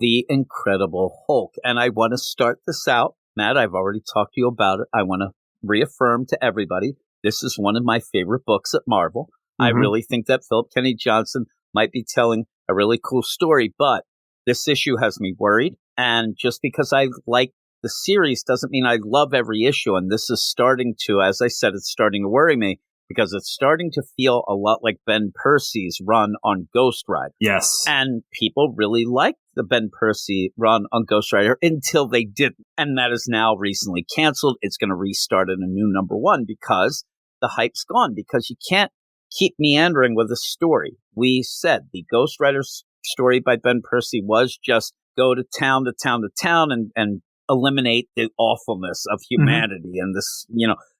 The Incredible Hulk. And I want to start this out. Matt, I've already talked to you about it. I want to reaffirm to everybody, this is one of my favorite books at Marvel. I really think that Philip Kennedy Johnson might be telling a really cool story, but this issue has me worried. And just because I like the series doesn't mean I love every issue. And this is starting to, as I said, it's starting to worry me because it's starting to feel a lot like Ben Percy's run on Ghost Rider. Yes. And people really liked the Ben Percy run on Ghost Rider until they didn't. And that is now recently canceled. It's going to restart in a new #1 because the hype's gone, because you can't keep meandering with a story. We said the Ghost Rider story by Ben Percy was just go to town to town to town and eliminate the awfulness of humanity and this,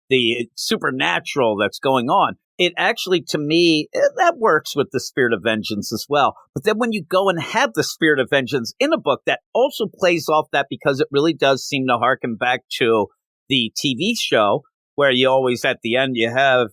the supernatural that's going on. It actually, to me, that works with the Spirit of Vengeance as well. But then when you go and have the Spirit of Vengeance in a book, that also plays off that because it really does seem to harken back to the TV show where you always, at the end, you have,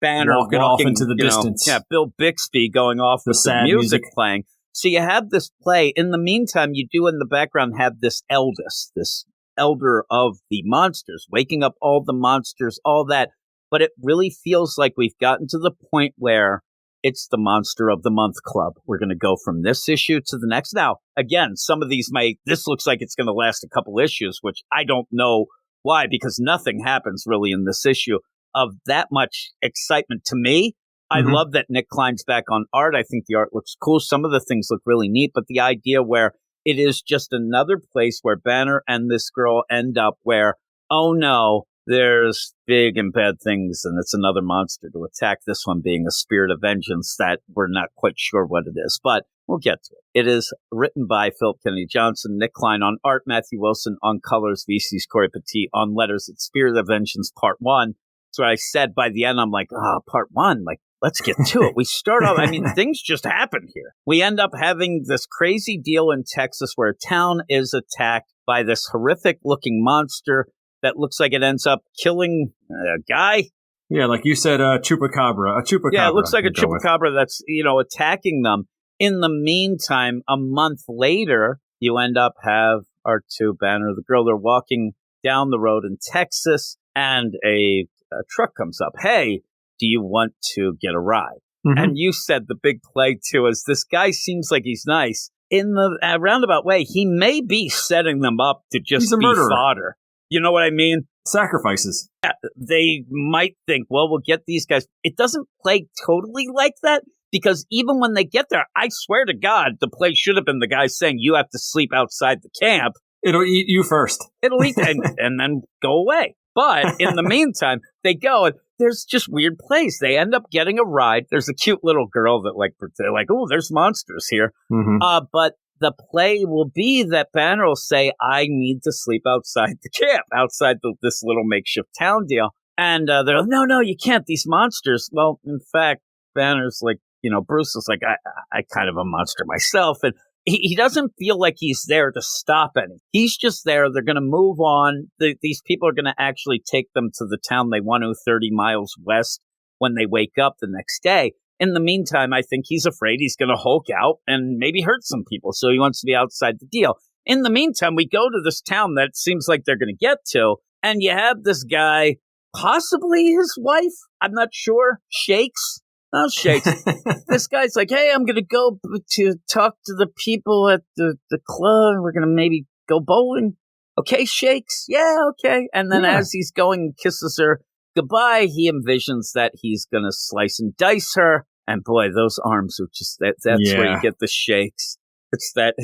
Banner walking off into the distance. Yeah, Bill Bixby going off with the music playing. So you have this play. In the meantime, you do in the background have this elder of the monsters, waking up all the monsters, all that. But it really feels like we've gotten to the point where it's the Monster of the Month Club. We're going to go from this issue to the next. Now, again, some of these this looks like it's going to last a couple issues, which I don't know why, because nothing happens really in this issue of that much excitement to me. I love that Nick Klein's back on art. I think the art looks cool. Some of the things look really neat, but the idea where it is just another place where Banner and this girl end up where, oh no, there's big and bad things and it's another monster to attack, this one being a Spirit of Vengeance that we're not quite sure what it is, but we'll get to it. It is written by Philip Kennedy Johnson, Nick Klein on art, Matthew Wilson on colors, VC's Corey Petit on letters. It's Spirit of Vengeance Part 1. So I said by the end, I'm like, Part 1, like, let's get to it. We start off, things just happen here. We end up having this crazy deal in Texas where a town is attacked by this horrific looking monster that looks like it ends up killing a guy. Yeah, like you said, Chupacabra. Yeah, it looks like a Chupacabra that's, attacking them. In the meantime, a month later, you end up have our two Banner, the girl, they're walking down the road in Texas, and a truck comes up. Hey, do you want to get a ride? And you said the big play, too, is this guy seems like he's nice. In the roundabout way, he may be setting them up to just be fodder. You know what I mean? Sacrifices. Yeah, they might think, well, we'll get these guys. It doesn't play totally like that, because even when they get there, I swear to God, the play should have been the guy saying, you have to sleep outside the camp. It'll eat you first. It'll eat and then go away. But in the meantime, they go, and there's just weird plays. They end up getting a ride. There's a cute little girl that they're like, oh, there's monsters here. But the play will be that Banner will say, I need to sleep outside the camp, outside this little makeshift town deal. And they're like, no, you can't. These monsters. Well, in fact, Banner's like, Bruce is like, I kind of a monster myself. And he doesn't feel like he's there to stop any. He's just there. They're going to move on. These people are going to actually take them to the town they want to, 30 miles west, when they wake up the next day. In the meantime, I think he's afraid he's going to Hulk out and maybe hurt some people, so he wants to be outside the deal. In the meantime, we go to this town that seems like they're going to get to, and you have this guy, possibly his wife, I'm not sure, Shakes. Oh, Shakes. This guy's like, hey, I'm going to go to talk to the people at the club. We're going to maybe go bowling. Okay, Shakes? Yeah, okay. And then as he's going and kisses her goodbye, he envisions that he's going to slice and dice her. And boy, those arms are just, that's where you get the shakes. It's that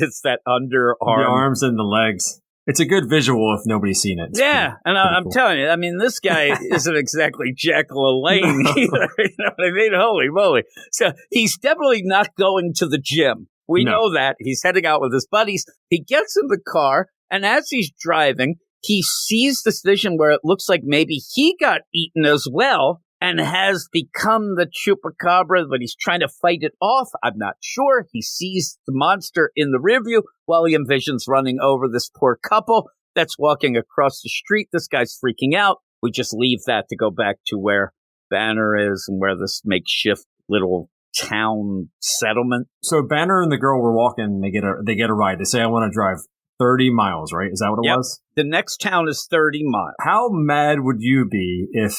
underarm. The arms and the legs. It's a good visual if nobody's seen it. I'm telling you, this guy isn't exactly Jekyll Elaine either. You know what I mean? Holy moly. So he's definitely not going to the gym. We know that. He's heading out with his buddies. He gets in the car, and as he's driving, he sees this vision where it looks like maybe he got eaten as well and has become the Chupacabra, but he's trying to fight it off. I'm not sure. He sees the monster in the rearview while he envisions running over this poor couple that's walking across the street. This guy's freaking out. We just leave that to go back to where Banner is and where this makeshift little town settlement. So Banner and the girl were walking. They get a ride. They say, "I want to drive 30 miles." Right? Is that what it was? The next town is 30 miles. How mad would you be if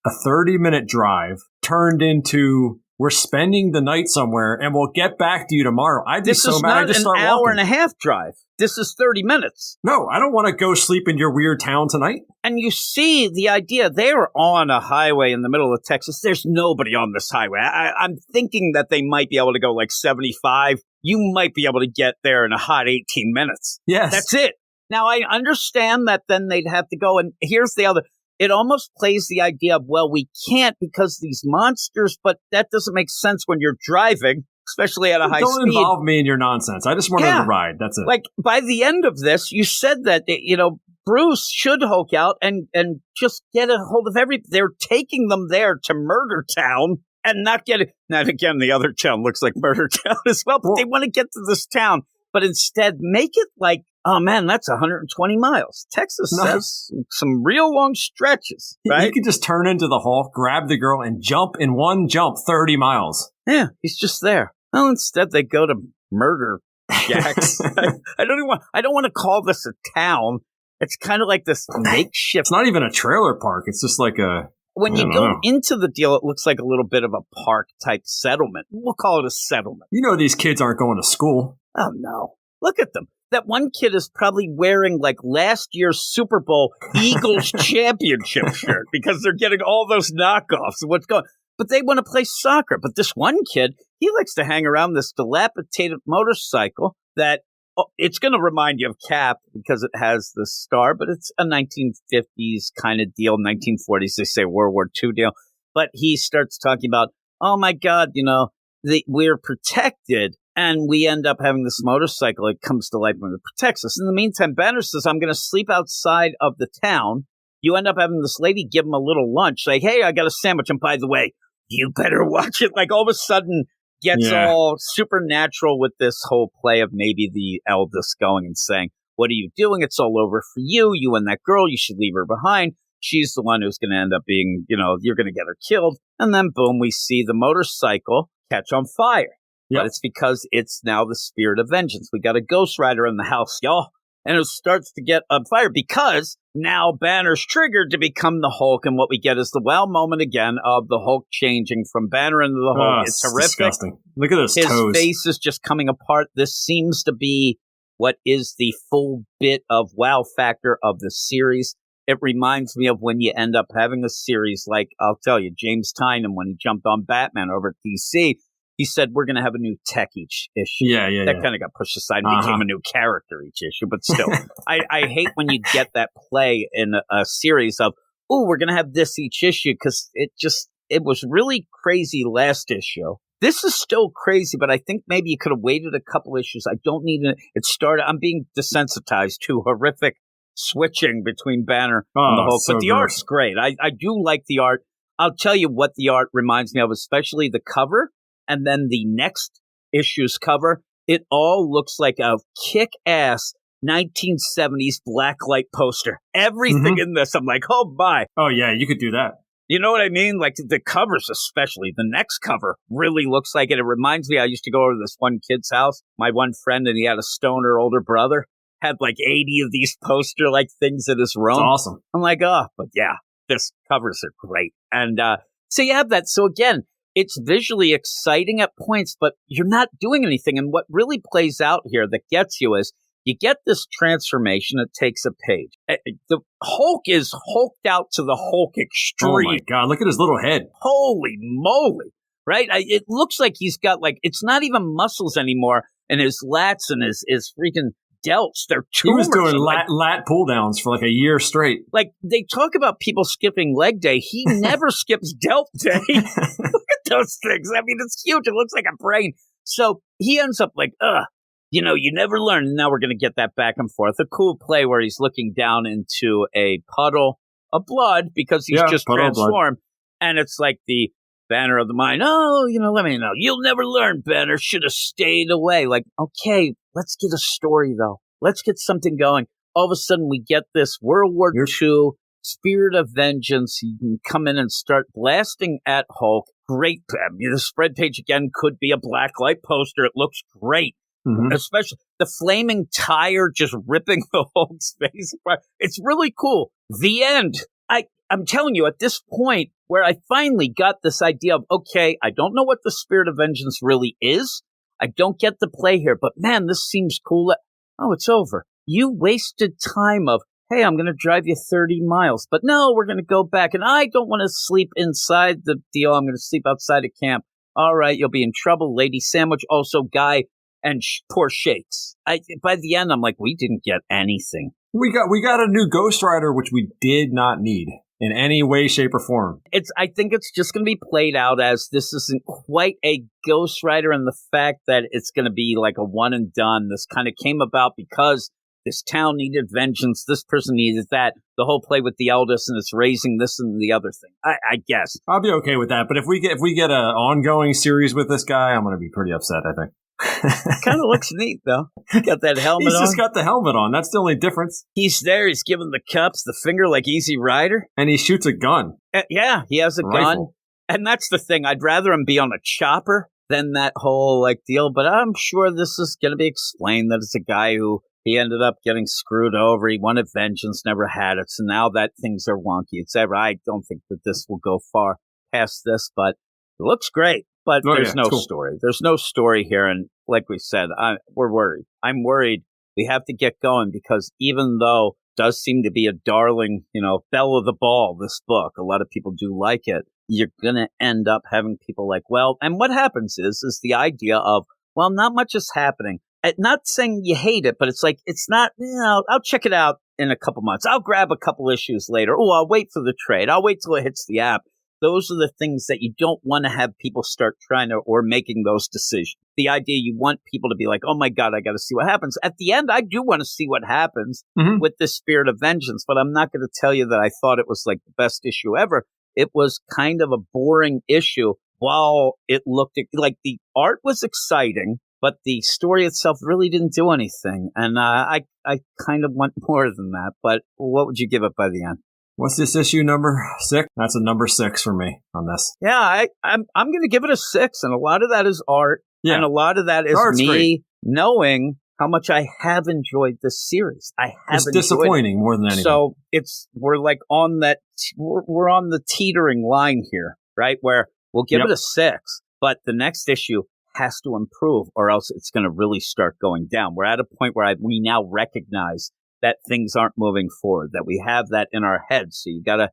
a 30-minute drive turned into, we're spending the night somewhere and we'll get back to you tomorrow? I'd be so mad. I just start walking. This is not an hour and a half drive. This is 30 minutes. No, I don't want to go sleep in your weird town tonight. And you see the idea. They were on a highway in the middle of Texas. There's nobody on this highway. I'm thinking that they might be able to go like 75. You might be able to get there in a hot 18 minutes. Yes. That's it. Now, I understand that then they'd have to go. And here's the other. It almost plays the idea of, well, we can't because these monsters, but that doesn't make sense when you're driving, especially at a high speed. Don't involve me in your nonsense. I just wanted to ride. That's it. Like, by the end of this, you said that, Bruce should Hulk out and just get a hold of everything. They're taking them there to Murder Town and not getting. Now, again, the other town looks like Murder Town as well, but they want to get to this town. But instead, make it like, oh, man, that's 120 miles. Texas has some real long stretches, right? You could just turn into the Hulk, grab the girl, and jump in one jump 30 miles. Yeah, he's just there. Well, instead, they go to Murder Jacks. I don't want to call this a town. It's kind of like this makeshift. It's not even a trailer park. It's just like a... When you go into the deal, it looks like a little bit of a park-type settlement. We'll call it a settlement. You know these kids aren't going to school. Oh, no. Look at them. That one kid is probably wearing like last year's Super Bowl Eagles championship shirt because they're getting all those knockoffs. What's going? But they want to play soccer. But this one kid, he likes to hang around this dilapidated motorcycle that it's going to remind you of Cap because it has the star, but it's a 1950s kind of deal, 1940s, they say World War II deal. But he starts talking about, oh my God, we're protected. And we end up having this motorcycle. It comes to life when it protects us. In the meantime, Banner says, I'm going to sleep outside of the town. You end up having this lady give him a little lunch. Like, hey, I got a sandwich. And by the way, you better watch it. Like, all of a sudden gets all supernatural with this whole play of maybe the eldest going and saying, what are you doing? It's all over for you. You and that girl, you should leave her behind. She's the one who's going to end up being, you're going to get her killed. And then, boom, we see the motorcycle catch on fire. But it's because it's now the spirit of vengeance. We got a Ghost Rider in the house, y'all. And it starts to get on fire because now Banner's triggered to become the Hulk. And what we get is the wow moment again of the Hulk changing from Banner into the Hulk. It's horrific. Disgusting. Look at his toes. His face is just coming apart. This seems to be what is the full bit of wow factor of the series. It reminds me of when you end up having a series like, I'll tell you, James Tynion, when he jumped on Batman over at DC, he said, we're going to have a new tech each issue. That kind of got pushed aside and became a new character each issue. But still, I hate when you get that play in a series of, oh, we're going to have this each issue because it was really crazy last issue. This is still crazy, but I think maybe you could have waited a couple issues. I don't need it. I'm being desensitized to horrific switching between Banner and the Hulk. But the art's great. I do like the art. I'll tell you what the art reminds me of, especially the cover. And then the next issue's cover, it all looks like a kick-ass 1970s blacklight poster. Everything in this, I'm like, oh, my. Oh, yeah, you could do that. You know what I mean? Like, the covers especially. The next cover really looks like it. It reminds me, I used to go over to this one kid's house, my one friend, and he had a stoner older brother, had like 80 of these poster-like things in his room. That's awesome. I'm like, oh, but yeah, this covers are great. And so you have that. So again, it's visually exciting at points, but you're not doing anything. And what really plays out here that gets you is you get this transformation. It takes a page. The Hulk is hulked out to the Hulk extreme. Oh, my God. Look at his little head. Holy moly. Right? It looks like he's got it's not even muscles anymore. And his lats and his freaking delts, they're tumors. He was doing lat pull downs for like a year straight. Like, they talk about people skipping leg day. He never skips delt day. Look at those things. I mean, it's huge. It looks like a brain. So he ends up like, you never learn. And now we're going to get that back and forth. A cool play where he's looking down into a puddle of blood because he's just transformed. And it's like the Banner of the Mind. Oh, let me know. You'll never learn, Banner. Should have stayed away. Like, okay, let's get a story, though. Let's get something going. All of a sudden, we get this World War II spirit of vengeance. He can come in and start blasting at Hulk. great. The spread page again could be a black light poster. It looks great. Mm-hmm. Especially the flaming tire just ripping the Hulk's face apart. It's really cool. The end. I'm telling you, at this point where I finally got this idea of, okay, I don't know what the Spirit of Vengeance really is. I don't get the play here, but man, this seems cool. Oh, it's over. You wasted time of, hey, I'm going to drive you 30 miles, but no, we're going to go back. And I don't want to sleep inside the deal. I'm going to sleep outside of camp. All right, you'll be in trouble. Lady Sandwich, also Guy, and poor Shakes. By the end, I'm like, we didn't get anything. We got a new Ghost Rider, which we did not need in any way, shape, or form. I think it's just going to be played out as this isn't quite a Ghost Rider, and the fact that it's going to be like a one and done. This kind of came about because this town needed vengeance. This person needed that. The whole play with the eldest, and it's raising this and the other thing. I guess I'll be okay with that. But if we get an ongoing series with this guy, I'm going to be pretty upset, I think. Kind of looks neat, though. Got that helmet on. He's just got the helmet on. That's the only difference. He's there. He's giving the cups the finger like Easy Rider. And he shoots a gun. Yeah, he has a gun. And that's the thing. I'd rather him be on a chopper than that whole deal. But I'm sure this is going to be explained that it's a guy who he ended up getting screwed over. He wanted vengeance, never had it. So now that things are wonky, I don't think that this will go far past this, but it looks great. But there's no story. There's no story here. And like we said, we're worried. I'm worried we have to get going because even though it does seem to be a darling, belle of the ball, this book, a lot of people do like it. You're going to end up having people like, well, and what happens is the idea of, well, not much is happening. Not saying you hate it, but it's like, it's not, I'll check it out in a couple months. I'll grab a couple issues later. Oh, I'll wait for the trade. I'll wait till it hits the app. Those are the things that you don't want to have people start trying to or making those decisions. The idea you want people to be like, oh my God, I got to see what happens. At the end, I do want to see what happens with this Spirit of Vengeance, but I'm not going to tell you that I thought it was like the best issue ever. It was kind of a boring issue while it looked like the art was exciting, but the story itself really didn't do anything. And I kind of want more than that. But what would you give it by the end? What's this issue, number 6? That's a number 6 for me on this. Yeah, I'm going to give it a 6, and a lot of that is art, and a lot of that is me knowing how much I have enjoyed this series. It's disappointing more than anything. So we're like on that. We're on the teetering line here, right? Where we'll give it a 6, but the next issue has to improve, or else it's going to really start going down. We're at a point where we now recognize that things aren't moving forward, that we have that in our heads. So you gotta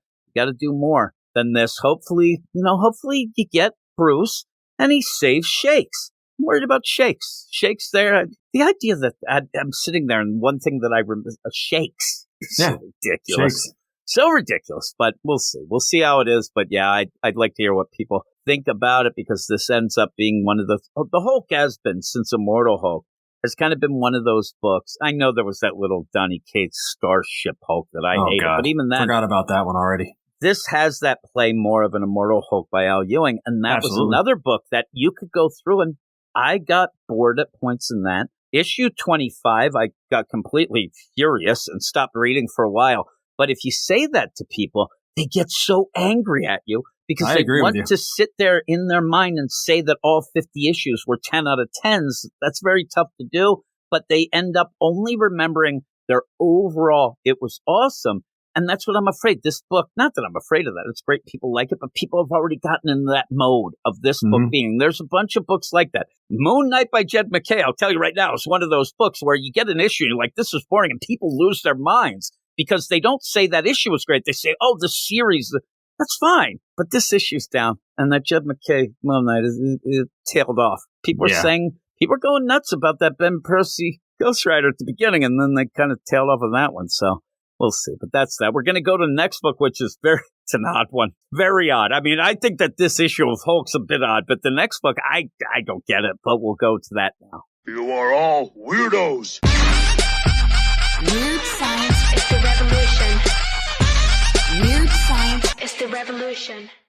do more than this. Hopefully you get Bruce and he saves Shakes. I'm worried about Shakes. Shakes there. The idea that I'm sitting there and one thing that I remember, Shakes. So ridiculous. Shakes. So ridiculous, but we'll see. We'll see how it is. But yeah, I'd like to hear what people think about it because this ends up being one of the Hulk has been since Immortal Hulk. Has kind of been one of those books. I know there was that little Donny Cates Starship Hulk that I hated, but even then, forgot about that one already. This has that play more of an Immortal Hulk by Al Ewing, and that was another book that you could go through, and I got bored at points in that. Issue 25, I got completely furious and stopped reading for a while, but if you say that to people, they get so angry at you because they want to sit there in their mind and say that all 50 issues were 10 out of 10s. That's very tough to do, but they end up only remembering their overall, it was awesome. And that's what I'm afraid. This book, not that I'm afraid of that. It's great. People like it, but people have already gotten into that mode of this book being. There's a bunch of books like that. Moon Knight by Jed MacKay, I'll tell you right now, is one of those books where you get an issue and you're like, this is boring, and people lose their minds because they don't say that issue was great. They say, oh, the series, that's fine. But this issue's down, and that Jed MacKay Moon Knight is tailed off. People are saying, people are going nuts about that Ben Percy Ghost Rider at the beginning, and then they kind of tailed off on that one. So we'll see. But that's that. We're going to go to the next book, which is it's an odd one. Very odd. I mean, I think that this issue of Hulk's a bit odd, but the next book, I don't get it, but we'll go to that now. You are all weirdos. Weird science is the revolution. Weird science is the revolution.